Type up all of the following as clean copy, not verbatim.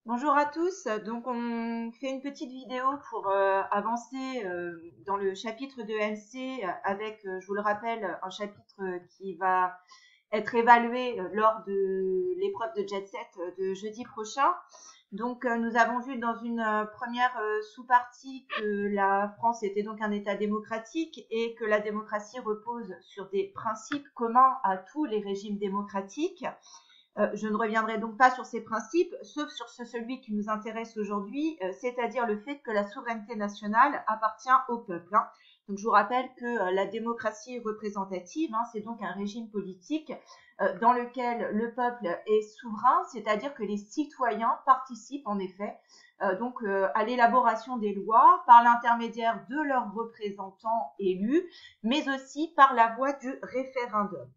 Bonjour à tous. Donc, on fait une petite vidéo pour avancer dans le chapitre de MC avec, je vous le rappelle, un chapitre qui va être évalué lors de l'épreuve de Jet Set de jeudi prochain. Donc, nous avons vu dans une première sous-partie que la France était donc un État démocratique et que la démocratie repose sur des principes communs à tous les régimes démocratiques. Je ne reviendrai donc pas sur ces principes, sauf sur celui qui nous intéresse aujourd'hui, c'est-à-dire le fait que la souveraineté nationale appartient au peuple. Donc je vous rappelle que la démocratie représentative, c'est donc un régime politique dans lequel le peuple est souverain, c'est-à-dire que les citoyens participent en effet à l'élaboration des lois par l'intermédiaire de leurs représentants élus, mais aussi par la voie du référendum.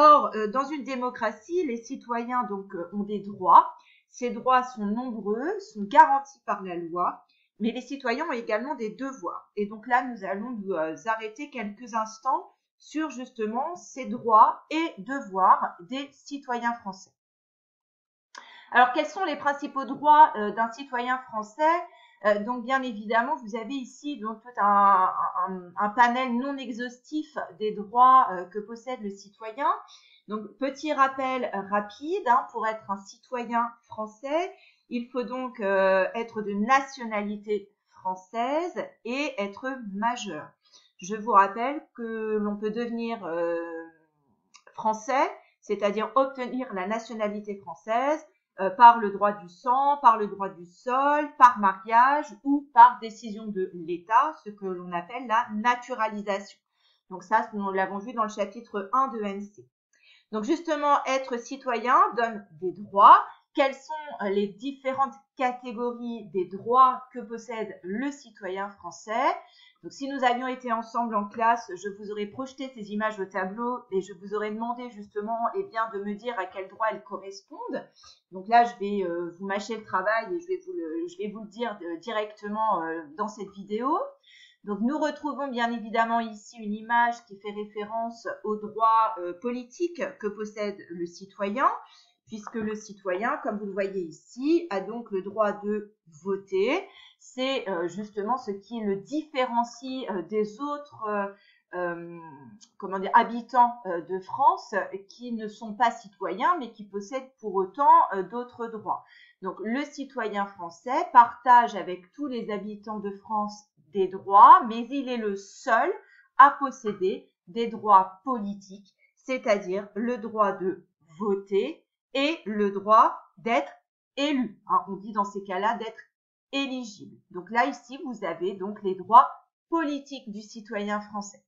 Or, dans une démocratie, les citoyens ont des droits. Ces droits sont nombreux, sont garantis par la loi, mais les citoyens ont également des devoirs. Et donc là, nous allons nous arrêter quelques instants sur justement ces droits et devoirs des citoyens français. Alors, quels sont les principaux droits d'un citoyen français? Donc, bien évidemment, vous avez ici donc tout un panel non exhaustif des droits que possède le citoyen. Donc, petit rappel rapide, pour être un citoyen français, il faut donc être de nationalité française et être majeur. Je vous rappelle que l'on peut devenir français, c'est-à-dire obtenir la nationalité française, par le droit du sang, par le droit du sol, par mariage ou par décision de l'État, ce que l'on appelle la naturalisation. Donc ça, nous l'avons vu dans le chapitre 1 de MC. Donc justement, être citoyen donne des droits. Quelles sont les différentes catégories des droits que possède le citoyen français? Donc si nous avions été ensemble en classe, je vous aurais projeté ces images au tableau et je vous aurais demandé justement de me dire à quels droits elles correspondent. Donc là, je vais vous mâcher le travail et je vais vous le dire directement dans cette vidéo. Donc nous retrouvons bien évidemment ici une image qui fait référence aux droits politiques que possède le citoyen, puisque le citoyen, comme vous le voyez ici, a donc le droit de voter. C'est justement ce qui le différencie des autres habitants de France qui ne sont pas citoyens, mais qui possèdent pour autant d'autres droits. Donc le citoyen français partage avec tous les habitants de France des droits, mais il est le seul à posséder des droits politiques, c'est-à-dire le droit de voter et le droit d'être élu. On dit dans ces cas-là d'être éligible. Donc là, ici, vous avez donc les droits politiques du citoyen français.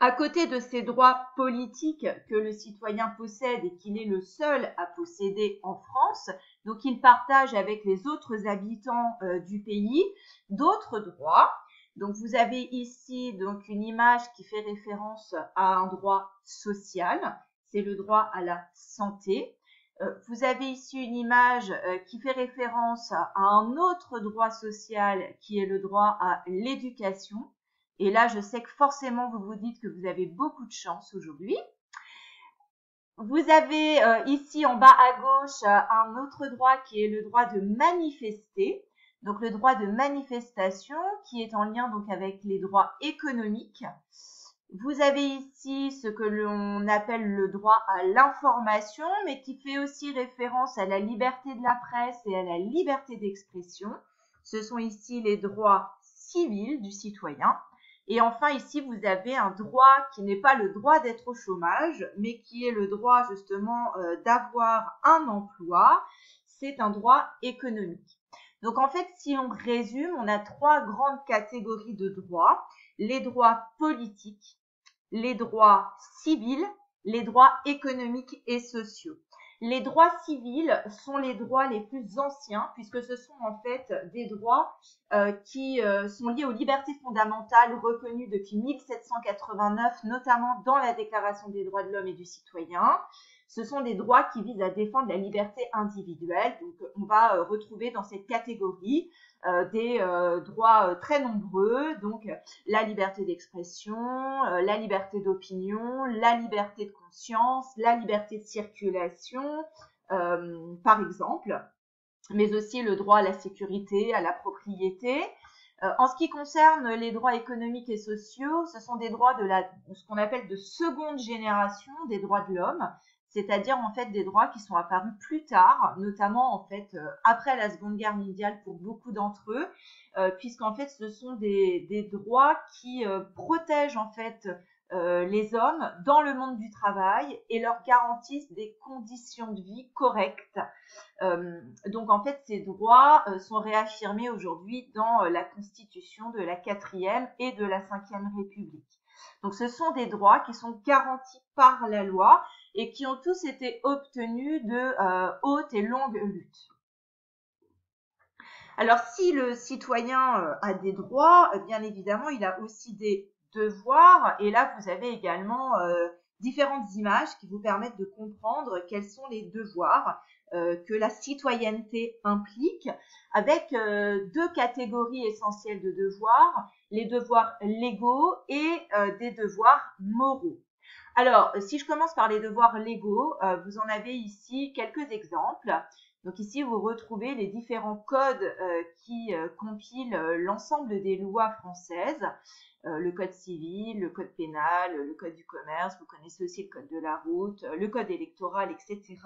À côté de ces droits politiques que le citoyen possède et qu'il est le seul à posséder en France, donc il partage avec les autres habitants du pays d'autres droits. Donc vous avez ici donc une image qui fait référence à un droit social, c'est le droit à la santé. Vous avez ici une image qui fait référence à un autre droit social qui est le droit à l'éducation. Et là, je sais que forcément, vous vous dites que vous avez beaucoup de chance aujourd'hui. Vous avez ici en bas à gauche un autre droit qui est le droit de manifester. Donc le droit de manifestation qui est en lien donc avec les droits économiques. Vous avez ici ce que l'on appelle le droit à l'information, mais qui fait aussi référence à la liberté de la presse et à la liberté d'expression. Ce sont ici les droits civils du citoyen. Et enfin, ici, vous avez un droit qui n'est pas le droit d'être au chômage, mais qui est le droit justement d'avoir un emploi. C'est un droit économique. Donc en fait, si on résume, on a trois grandes catégories de droits. Les droits politiques, les droits civils, les droits économiques et sociaux. Les droits civils sont les droits les plus anciens puisque ce sont en fait des droits qui sont liés aux libertés fondamentales reconnues depuis 1789, notamment dans la Déclaration des droits de l'homme et du citoyen. Ce sont des droits qui visent à défendre la liberté individuelle. Donc, on va retrouver dans cette catégorie des droits très nombreux, donc la liberté d'expression, la liberté d'opinion, la liberté de conscience, la liberté de circulation, par exemple. mais aussi le droit à la sécurité, à la propriété. En ce qui concerne les droits économiques et sociaux, ce sont des droits de ce qu'on appelle de seconde génération des droits de l'homme, c'est-à-dire en fait des droits qui sont apparus plus tard, notamment en fait après la Seconde Guerre mondiale pour beaucoup d'entre eux, puisqu'en fait ce sont des droits qui protègent en fait les hommes dans le monde du travail et leur garantissent des conditions de vie correctes. Donc en fait, ces droits sont réaffirmés aujourd'hui dans la Constitution de la 4e et de la 5e République. Donc ce sont des droits qui sont garantis par la loi et qui ont tous été obtenus de hautes et longues luttes. Alors si le citoyen a des droits, bien évidemment, il a aussi des devoirs, et là vous avez également différentes images qui vous permettent de comprendre quels sont les devoirs que la citoyenneté implique, avec deux catégories essentielles de devoirs, les devoirs légaux et des devoirs moraux. Alors, si je commence par les devoirs légaux, vous en avez ici quelques exemples. Donc ici, vous retrouvez les différents codes qui compilent l'ensemble des lois françaises. Le code civil, le code pénal, le code du commerce, vous connaissez aussi le code de la route, le code électoral, etc.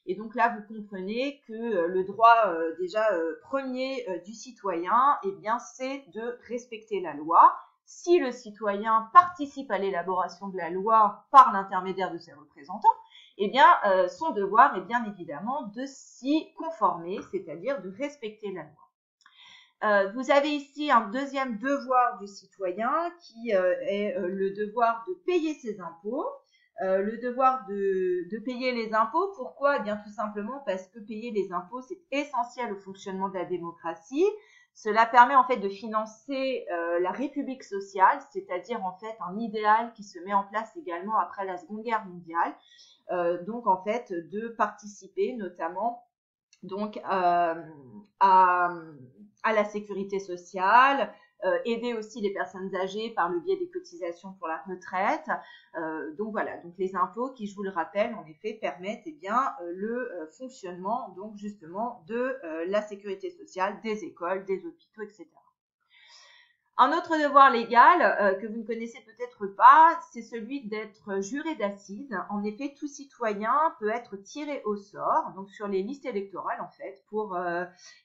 Et donc là, vous comprenez que le droit déjà premier du citoyen, eh bien, c'est de respecter la loi. Si le citoyen participe à l'élaboration de la loi par l'intermédiaire de ses représentants, eh bien, son devoir est bien évidemment de s'y conformer, c'est-à-dire de respecter la loi. Vous avez ici un deuxième devoir du citoyen qui est le devoir de payer ses impôts. Le devoir de payer les impôts, pourquoi? Eh bien tout simplement parce que payer les impôts, c'est essentiel au fonctionnement de la démocratie. Cela permet en fait de financer la République sociale, c'est-à-dire en fait un idéal qui se met en place également après la Seconde Guerre mondiale. Donc en fait de participer notamment donc à la sécurité sociale, aider aussi les personnes âgées par le biais des cotisations pour la retraite. Donc voilà, donc les impôts qui, je vous le rappelle, en effet, permettent eh bien, le fonctionnement donc justement de la sécurité sociale, des écoles, des hôpitaux, etc. Un autre devoir légal que vous ne connaissez peut-être pas, c'est celui d'être juré d'assises. En effet, tout citoyen peut être tiré au sort, donc sur les listes électorales en fait, pour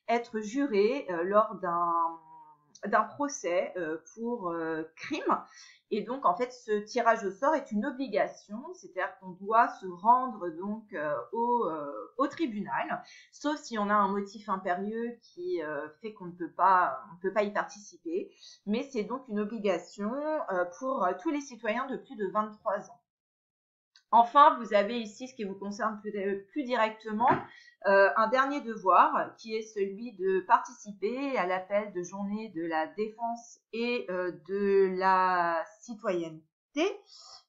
être juré lors d'un procès pour crime. Et donc, en fait, ce tirage au sort est une obligation, c'est-à-dire qu'on doit se rendre donc au tribunal, sauf si on a un motif impérieux qui fait qu'on ne peut pas y participer. Mais c'est donc une obligation pour tous les citoyens de plus de 23 ans. Enfin, vous avez ici, ce qui vous concerne plus directement, un dernier devoir qui est celui de participer à l'appel de journée de la défense et de la citoyenneté.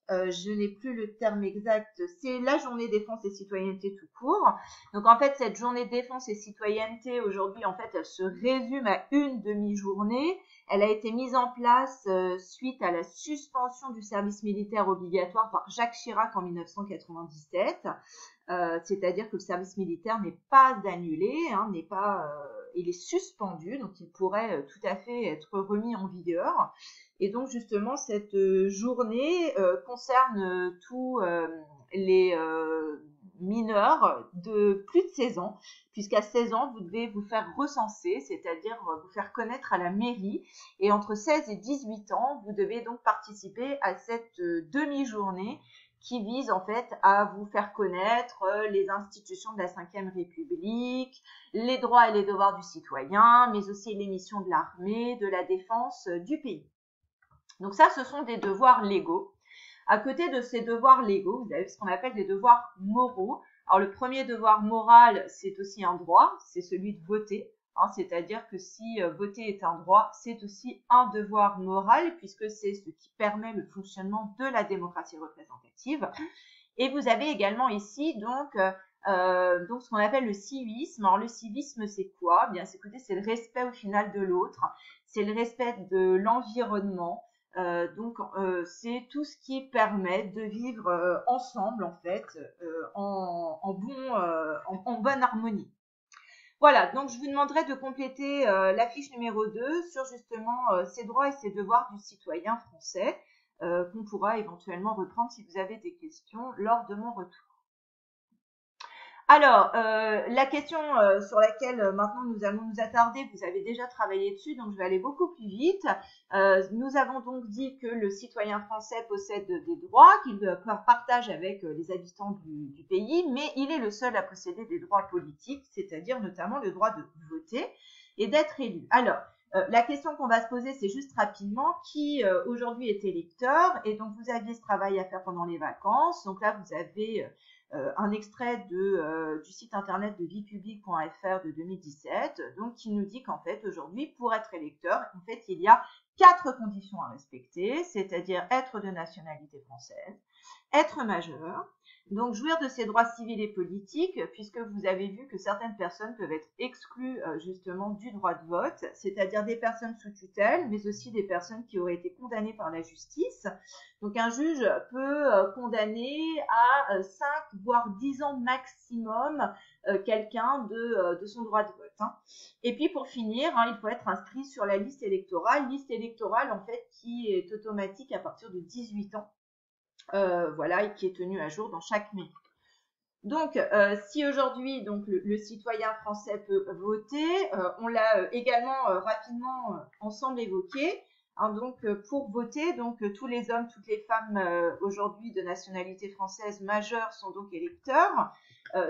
Je n'ai plus le terme exact, c'est la journée défense et citoyenneté tout court. Donc en fait, cette journée défense et citoyenneté, aujourd'hui, en fait, elle se résume à une demi-journée. Elle a été mise en place suite à la suspension du service militaire obligatoire par Jacques Chirac en 1997. C'est-à-dire que le service militaire n'est pas annulé, hein, il est suspendu, donc il pourrait tout à fait être remis en vigueur. Et donc justement, cette journée concerne tous les mineurs de plus de 16 ans, puisqu'à 16 ans, vous devez vous faire recenser, c'est-à-dire vous faire connaître à la mairie. Et entre 16 et 18 ans, vous devez donc participer à cette demi-journée qui vise en fait à vous faire connaître les institutions de la 5e République, les droits et les devoirs du citoyen, mais aussi les missions de l'armée, de la défense du pays. Donc ça, ce sont des devoirs légaux. À côté de ces devoirs légaux, vous avez ce qu'on appelle des devoirs moraux. Alors le premier devoir moral, c'est aussi un droit, c'est celui de voter. Hein, c'est-à-dire que si voter est un droit, c'est aussi un devoir moral, puisque c'est ce qui permet le fonctionnement de la démocratie représentative. Et vous avez également ici donc ce qu'on appelle le civisme. Alors le civisme, c'est quoi? Bien, écoutez, c'est le respect au final de l'autre, c'est le respect de l'environnement. C'est tout ce qui permet de vivre ensemble en fait en bonne harmonie. Voilà, donc je vous demanderai de compléter la fiche numéro 2 sur justement ces droits et ces devoirs du citoyen français qu'on pourra éventuellement reprendre si vous avez des questions lors de mon retour. Alors, la question sur laquelle maintenant nous allons nous attarder, vous avez déjà travaillé dessus, donc je vais aller beaucoup plus vite. Nous avons donc dit que le citoyen français possède des droits qu'il partage avec les habitants du pays, mais il est le seul à posséder des droits politiques, c'est-à-dire notamment le droit de voter et d'être élu. Alors, la question qu'on va se poser, c'est juste rapidement, qui aujourd'hui est électeur? Et donc, vous aviez ce travail à faire pendant les vacances. Donc là, vous avez un extrait du site internet de viepublique.fr de 2017, donc qui nous dit qu'en fait, aujourd'hui, pour être électeur, en fait, il y a 4 conditions à respecter, c'est-à-dire être de nationalité française, être majeur, donc jouir de ses droits civils et politiques, puisque vous avez vu que certaines personnes peuvent être exclues justement du droit de vote, c'est-à-dire des personnes sous tutelle, mais aussi des personnes qui auraient été condamnées par la justice. Donc un juge peut condamner à 5 voire 10 ans maximum quelqu'un de son droit de vote. Hein. Et puis pour finir, hein, il faut être inscrit sur la liste électorale en fait qui est automatique à partir de 18 ans. Voilà, et qui est tenu à jour dans chaque mairie. Donc, si aujourd'hui donc le citoyen français peut voter, on l'a également rapidement ensemble évoqué. Hein, donc, pour voter, donc tous les hommes, toutes les femmes aujourd'hui de nationalité française majeure sont donc électeurs.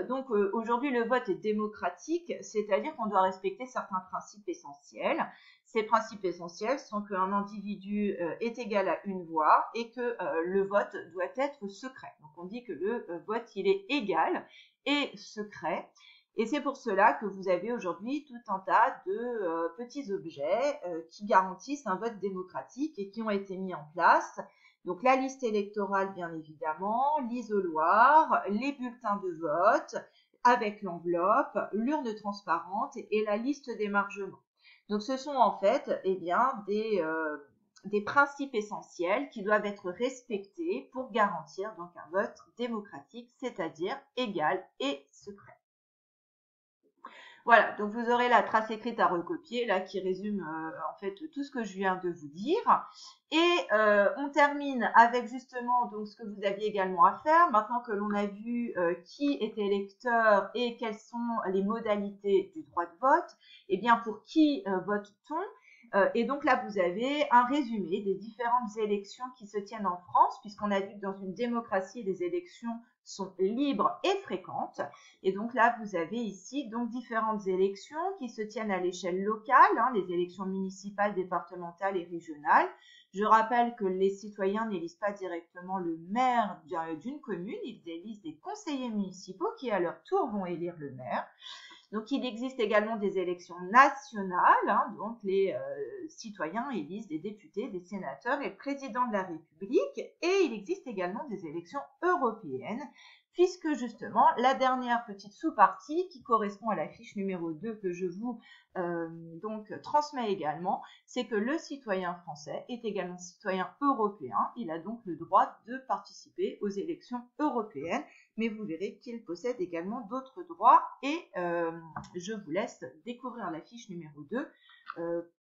Donc, aujourd'hui, le vote est démocratique, c'est-à-dire qu'on doit respecter certains principes essentiels. Ces principes essentiels sont qu'un individu est égal à une voix et que le vote doit être secret. Donc on dit que le vote, il est égal et secret. Et c'est pour cela que vous avez aujourd'hui tout un tas de petits objets qui garantissent un vote démocratique et qui ont été mis en place. Donc la liste électorale, bien évidemment, l'isoloir, les bulletins de vote avec l'enveloppe, l'urne transparente et la liste d'émargement. Donc, ce sont en fait des principes essentiels qui doivent être respectés pour garantir donc un vote démocratique, c'est-à-dire égal et secret. Voilà, donc vous aurez la trace écrite à recopier, là, qui résume en fait tout ce que je viens de vous dire. Et on termine avec justement donc ce que vous aviez également à faire. Maintenant que l'on a vu qui est électeur et quelles sont les modalités du droit de vote, eh bien pour qui vote-t-on? Et donc là, vous avez un résumé des différentes élections qui se tiennent en France, puisqu'on a vu que dans une démocratie, les élections sont libres et fréquentes. Et donc là, vous avez ici donc différentes élections qui se tiennent à l'échelle locale, hein, les élections municipales, départementales et régionales. Je rappelle que les citoyens n'élisent pas directement le maire d'une commune, ils élisent des conseillers municipaux qui à leur tour vont élire le maire. Donc, il existe également des élections nationales, hein, donc les citoyens élisent des députés, des sénateurs et le président de la République. Et il existe également des élections européennes, puisque justement, la dernière petite sous-partie qui correspond à la fiche numéro 2 que je vous donc transmets également, c'est que le citoyen français est également citoyen européen. Il a donc le droit de participer aux élections européennes, mais vous verrez qu'il possède également d'autres droits et je vous laisse découvrir la fiche numéro 2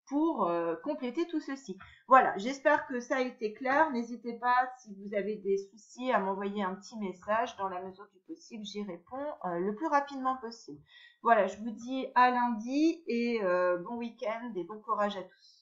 pour compléter tout ceci. Voilà, j'espère que ça a été clair. N'hésitez pas, si vous avez des soucis, à m'envoyer un petit message. Dans la mesure du possible, j'y réponds le plus rapidement possible. Voilà, je vous dis à lundi et bon week-end et bon courage à tous.